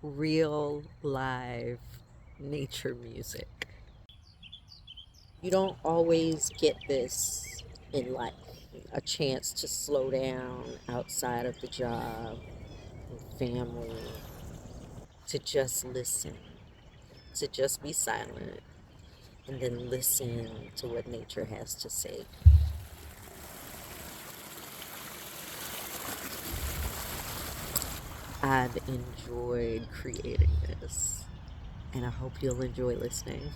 real live nature music. You don't always get this in life, a chance to slow down outside of the job and family, to just listen, to just be silent, and then listen to what nature has to say. I've enjoyed creating this, and I hope you'll enjoy listening.